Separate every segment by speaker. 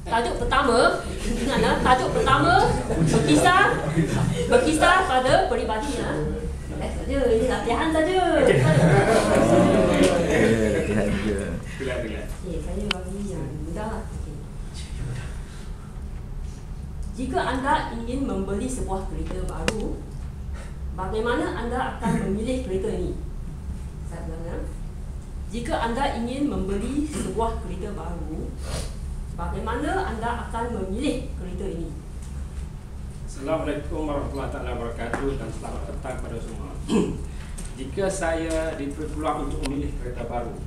Speaker 1: Tajuk pertama, ingatlah, tajuk pertama berkisar pada peribadi ya. Saja, ini latihan saja.
Speaker 2: Latihan je.
Speaker 1: Okey, saya bagi yang mudah. Jika anda ingin membeli sebuah kereta baru, bagaimana anda akan memilih kereta ini? Saya ulang ya. Jika anda ingin membeli sebuah kereta baru, bagaimana anda akan memilih kereta ini?
Speaker 3: Assalamualaikum warahmatullahi wabarakatuh dan selamat datang pada semua. Jika saya diberi peluang untuk memilih kereta baru,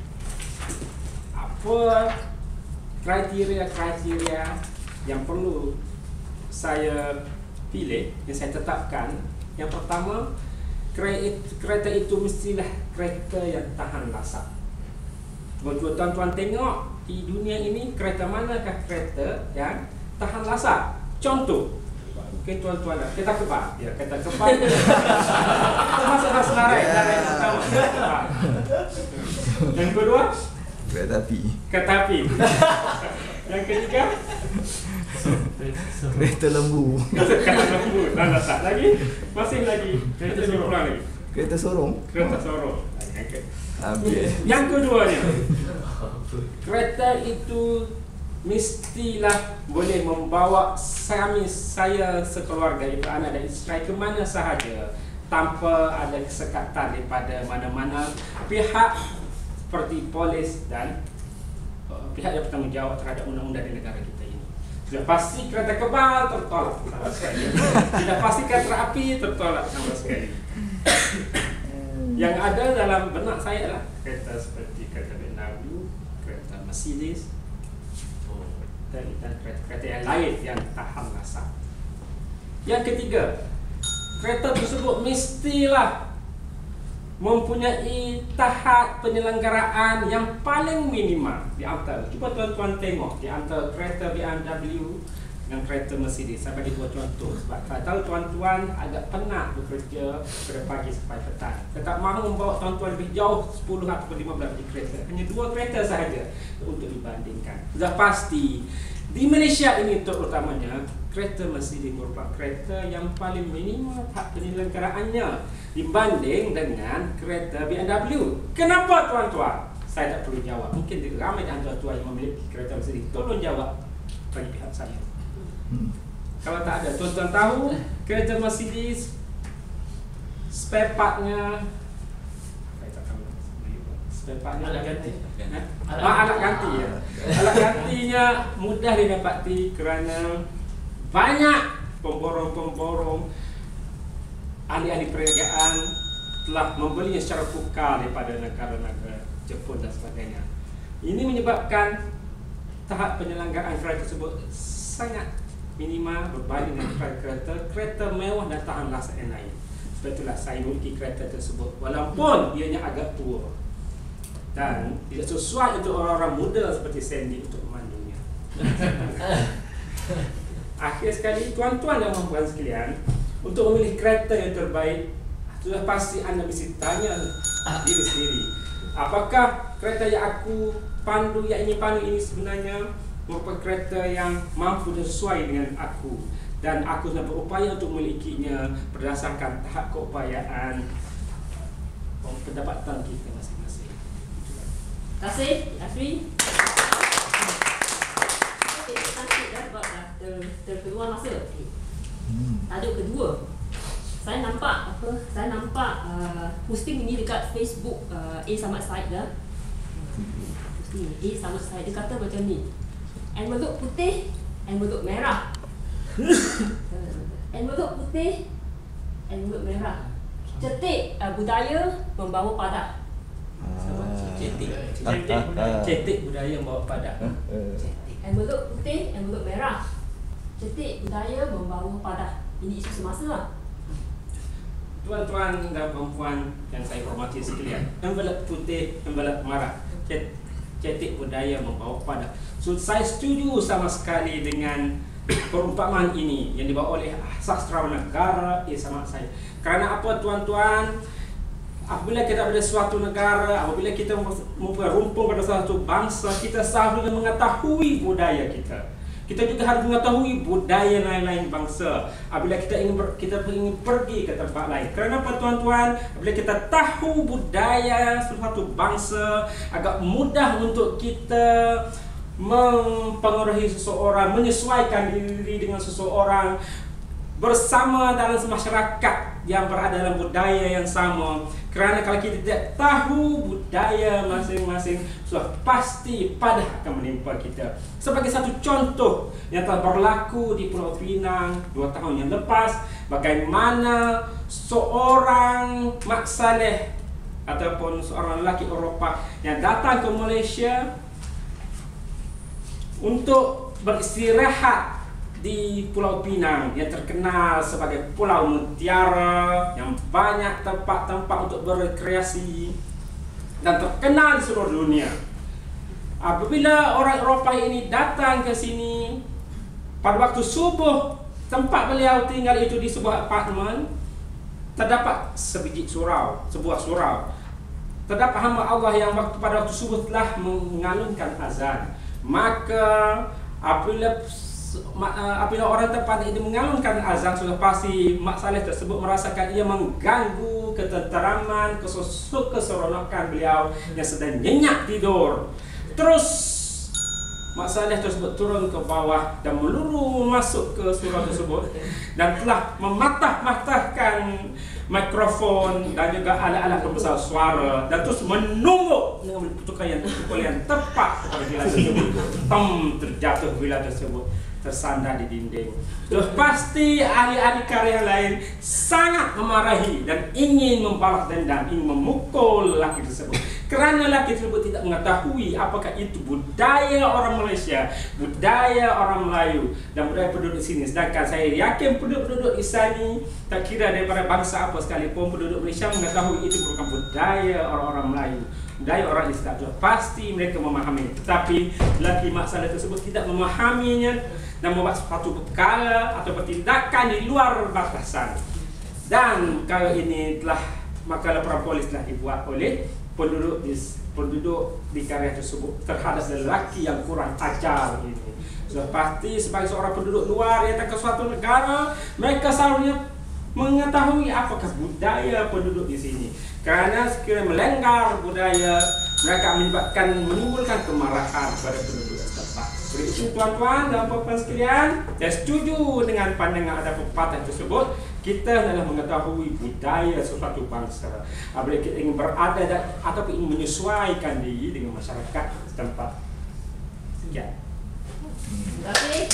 Speaker 3: apa kriteria yang perlu saya pilih, yang saya tetapkan? Yang pertama, kereta itu mestilah kereta yang tahan lasak. Tuan-tuan tengok di dunia ini, kereta manakah kereta yang tahan lasak? Contoh, mungkin tuan-tuan kereta kebal, ya kereta kebal. Termasuklah senarai pertama. Yang kedua,
Speaker 2: Kereta api.
Speaker 3: kereta api. Yang ketiga,
Speaker 2: Kereta lembu.
Speaker 3: kereta lembu. Dan lasak lagi, masih lagi kereta sorong lagi.
Speaker 2: Kereta sorong.
Speaker 3: Kereta sorong.
Speaker 2: Habis.
Speaker 3: Yang keduanya, kereta itu mestilah boleh membawa saya sekeluarga, itu anak dan isteri, ke mana sahaja tanpa ada kesekatan daripada mana-mana pihak seperti polis dan pihak yang bertanggungjawab terhadap undang-undang di negara kita ini. Sudah pasti kereta kebal tertolak sama sekali. Sudah pasti kereta api tertolak sama sekali. Yang ada dalam benak saya adalah kereta seperti kereta BMW, kereta Mercedes, dan kereta yang lain yang tahan lasak. Yang ketiga, kereta tersebut mestilah mempunyai tahap penyelenggaraan yang paling minimal di antara. Cuba tuan-tuan tengok di antara kereta BMW dengan kereta Mercedes. Saya bagi dua contoh. Sebab saya tahu tuan-tuan agak penat bekerja pada pagi sampai petang. Saya tak mahu membawa tuan-tuan lebih jauh 10 atau 15 di kereta. Hanya dua kereta sahaja untuk dibandingkan. Sudah pasti di Malaysia ini terutamanya, kereta Mercedes merupakan kereta yang paling minimal tahap penyelenggaraannya dibanding dengan kereta BMW. Kenapa tuan-tuan? Saya tak perlu jawab. Mungkin ramai di antara tuan yang memiliki kereta Mercedes. Tolong jawab bagi pihak saya. Kalau tak ada, tuan-tuan tahu kereta Mercedes spare partnya, saya tak tahu spare partnya
Speaker 4: alat ganti.
Speaker 3: Alat ganti ya. Alat gantinya mudah didapati kerana banyak pemborong-pemborong ahli-ahli perniagaan telah membelinya secara tukar daripada negara-negara Jepun dan sebagainya. Ini menyebabkan tahap penyelenggaraan kereta tersebut sangat minimal berbanding dengan kereta mewah dan tahan lasak yang lain. Sebab itulah saya memiliki kereta tersebut walaupun ianya agak tua dan tidak sesuai untuk orang-orang muda seperti Sandy untuk memandunya. Akhir sekali, tuan-tuan dan puan-puan sekalian, untuk memilih kereta yang terbaik, sudah pasti anda mesti tanya diri sendiri, apakah kereta yang aku pandu, yang ingin pandu ini sebenarnya merupakan kereta yang mampu dan sesuai dengan aku, dan aku sedang berupaya untuk memilikinya berdasarkan tahap keupayaan pendapatan kita masing-masing.
Speaker 1: Terima kasih, Asri. Okey, cantik dah sebab dah terkeluar masa. Tajuk kedua, saya nampak posting ini dekat Facebook A Samad Said dah. Posting A Samad Said, dia kata macam ni: envelope putih, envelope merah. Envelope putih, envelope merah. Cetik budaya membawa padah.
Speaker 3: Cetik budaya membawa padah.
Speaker 1: Envelope putih, envelope merah. Cetik budaya membawa padah. Ini isu semasa lah.
Speaker 3: Tuan-tuan dan perempuan yang saya hormati sekalian, envelope putih, envelope merah, cetik budaya membawa padah. So, saya setuju sama sekali dengan perumpamaan ini yang dibawa oleh sastrawan negara A Samad Said. Kerana apa tuan-tuan? Apabila kita berada suatu negara, apabila kita mempunyai rumpun pada suatu bangsa, kita seharusnya mengetahui budaya kita. kita juga harus mengetahui budaya lain-lain bangsa apabila kita ingin pergi ke tempat lain. Kerana tuan-tuan, apabila kita tahu budaya suatu bangsa, agak mudah untuk kita mempengaruhi seseorang, menyesuaikan diri dengan seseorang, bersama dalam masyarakat yang berada dalam budaya yang sama. Kerana kalau kita tidak tahu budaya masing-masing, sudah pasti padah akan menimpa kita. Sebagai satu contoh yang telah berlaku di Pulau Pinang 2 tahun yang lepas, bagaimana seorang Mak Saleh ataupun seorang lelaki Eropah yang datang ke Malaysia untuk beristirahat di Pulau Pinang yang terkenal sebagai Pulau Mutiara, yang banyak tempat-tempat untuk berrekreasi dan terkenal di seluruh dunia. Apabila orang Eropah ini datang ke sini pada waktu subuh, tempat beliau tinggal itu di sebuah apartmen, terdapat sebuah surau. Terdapat hamba Allah yang pada waktu subuh telah mengalunkan azan. Maka apabila orang tempat itu mengalunkan azan, sudah pasti Mak Saleh tersebut merasakan ia mengganggu ketenteraman, keseronokan beliau yang sedang nyenyak tidur. Terus Mak Saleh tersebut turun ke bawah dan meluru masuk ke surau tersebut dan telah mematah-matahkan mikrofon dan juga alat-alat pembesar suara dan terus menunggu dengan putukan yang tepat kepada bila tersebut. Terjatuh bila tersebut, tersandar di dinding. Sudah pasti ahli-ahli karya lain sangat memarahi dan ingin membalas dendam, ingin memukul lelaki tersebut. Kerana lelaki tersebut tidak mengetahui apakah itu budaya orang Malaysia, budaya orang Melayu dan budaya penduduk sini. Sedangkan saya yakin penduduk di sini, tak kira daripada bangsa apa sekalipun, penduduk Malaysia mengetahui itu merupakan budaya orang-orang Melayu, budaya orang Islam. Pasti mereka memahami. Tetapi lelaki Mak Saleh tersebut tidak memahaminya dan membuat suatu perkara atau tindakan di luar batasan. Dan perkara ini maka laporan polis telah dibuat oleh penduduk di karya tersebut terhadap lelaki yang kurang ajar ini. Sudah pasti sebagai seorang penduduk luar yang datang ke suatu negara, mereka seharusnya mengetahui apakah budaya penduduk di sini. Kerana sekiranya melanggar budaya, mereka menimbulkan kemarahan pada penduduk setempat. Oleh itu tuan-tuan dan puan-puan sekalian, saya setuju dengan pandangan ada pepatah tersebut. Kita adalah mengetahui budaya suatu bangsa. Apabila kita ingin berada atau ingin menyesuaikan diri dengan masyarakat setempat. Sekian.
Speaker 1: Terima kasih.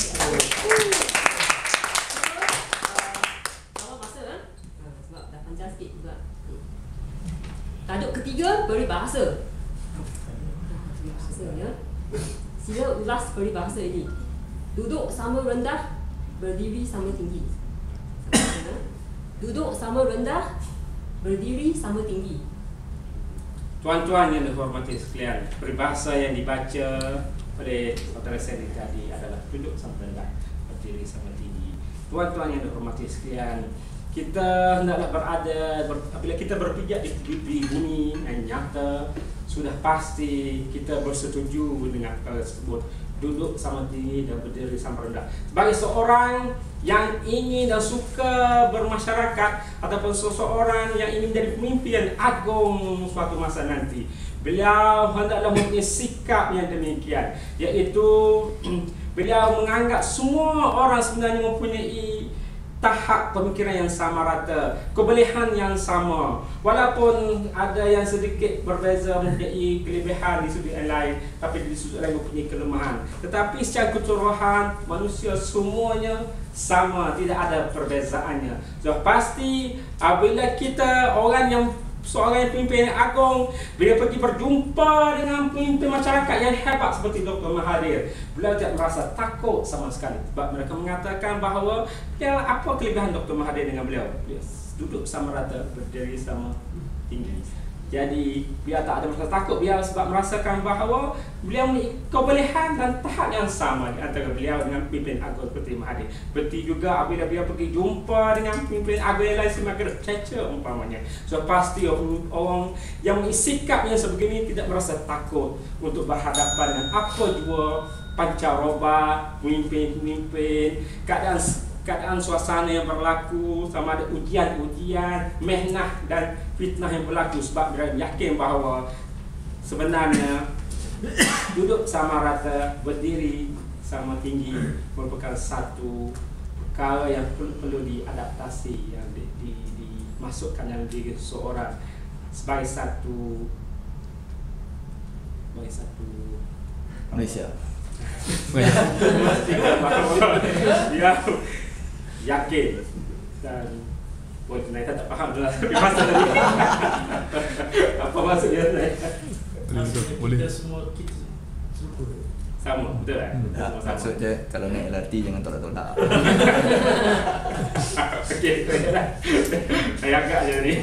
Speaker 1: Awal masa sebab dah panjang sikit juga. Tajuk ketiga, peribahasa. Ya. Sila ulas peribahasa ini. Duduk sama rendah, berdiri sama tinggi. Duduk sama rendah, berdiri sama tinggi.
Speaker 3: Tuan-tuan yang dihormati sekalian, peribahasa yang dibaca oleh saudara saya tadi adalah duduk sama rendah, berdiri sama tinggi. Tuan-tuan yang dihormati sekalian, kita hendaklah apabila kita berpijak di bumi yang nyata, sudah pasti kita bersetuju dengan perkara tersebut. Duduk sama tinggi dan berdiri sama rendah. Sebagai seorang yang ingin dan suka bermasyarakat ataupun seseorang yang ingin menjadi pemimpin agung suatu masa nanti, beliau hendaklah mempunyai sikap yang demikian, iaitu beliau menganggap semua orang sebenarnya mempunyai tahap pemikiran yang sama rata, kebolehan yang sama, walaupun ada yang sedikit berbeza mempunyai kelebihan di sudut yang lain, tapi di sudut lain mempunyai kelemahan. Tetapi secara keseluruhan manusia semuanya sama, tidak ada perbezaannya. So pasti apabila kita seorang yang pemimpin yang agung, bila pergi berjumpa dengan pemimpin masyarakat yang hebat seperti Dr. Mahathir, beliau tidak merasa takut sama sekali. Sebab mereka mengatakan bahawa apa kelebihan Dr. Mahathir dengan beliau? Dia duduk sama rata, berdiri sama tinggi. Jadi biar tak ada merasa takut, biar sebab merasakan bahawa beliau memiliki kebolehan dan tahap yang sama di antara beliau dengan pemimpin agung seperti Mahathir. Seperti juga apabila beliau pergi jumpa dengan pemimpin agung yang lain semakin cecer umpamanya. So pasti orang yang memiliki sikap yang sebegini tidak merasa takut untuk berhadapan dengan apa jua pancaroba, pemimpin-pemimpin, keadaan suasana yang berlaku, sama ada ujian-ujian, mehnah dan fitnah yang berlaku, sebab dia yakin bahawa sebenarnya duduk sama rata, berdiri sama tinggi merupakan satu perkara yang perlu diadaptasi, yang dimasukkan dalam diri seseorang sebagai satu
Speaker 2: Malaysia.
Speaker 3: Memastikan bahawa dia yakin dan saya tak faham lah maksud tadi. Apa maksudnya saya?
Speaker 4: Boleh.
Speaker 5: Kita semua kita
Speaker 3: Sama, betul kan?
Speaker 2: Tak, maksud je kalau naik LRT jangan tolak-tolak.
Speaker 3: Okey, saya agak je ni.